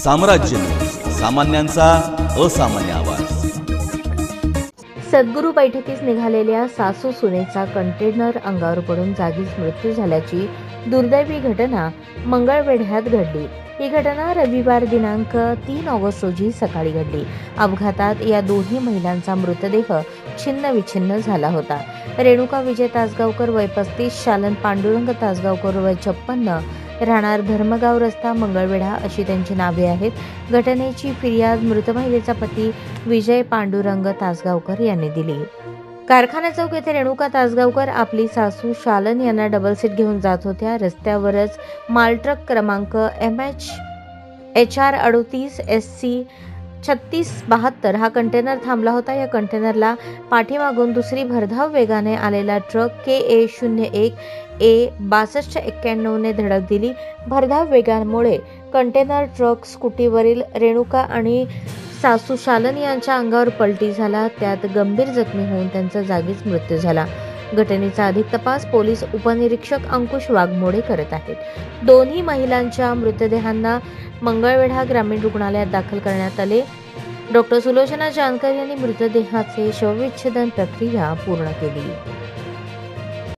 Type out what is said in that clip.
साम्राज्य, सामान्यांचा असामान्य आवाज। सद्गुरू बैठकीस निघालेल्या सासू सुनेचा कंटेनर अंगावर पडून जागीच मृत्यू झाल्याची दुर्दैवी घटना मंगळवेढ्यात घडली। ही घटना रविवार दिनांक 3 ऑगस्ट रोजी सकाळी घडली। अपघातात या दोन्ही महिलांचा मृतदेह छिन्नविछिन्न झाला होता। रेणुका विजय तासगावकर वय 35, शालन पांडुरंग तासगावकर वय 56, राहणार धर्मगाव रस्ता मंगळवेढा अशी त्यांची नावे आहेत। घटनेची फिर्याद मृत महिलेचा पती विजय पांडुरंग तासगावकर यांनी दिली। कारखाना चौक येथे रेणुका तासगावकर आपली सासू शालन यांना डबल सीट घेऊन जात होत्या। रस्त्यावरच मालट्रक क्रमांक HR 38 SC 3672 हा कंटेनर थांबला होता। या कंटेनरला पाठीमागून दुसरी भरधाव वेगाने आलेला ट्रक KA 01 A 6291 ने धडक दिली। भरधाव वेगामुळे कंटेनर ट्रक स्कूटीवरील रेणुका आणि सासू शालन यांच्या अंगावर पलटी झाला। त्यात गंभीर जखमी होऊन त्यांचा जागीच मृत्यू झाला। घटनेचा अधिक तपास पोलीस उपनिरीक्षक अंकुश वाघमोडे करत आहेत। दोन्ही महिलांच्या मृतदेहांना मंगळवेढा ग्रामीण रुग्णालयात दाखल करण्यात आले। डॉक्टर सुलोचना जानकर यांनी मृतदेहाचे शवविच्छेदन प्रक्रिया पूर्ण केली।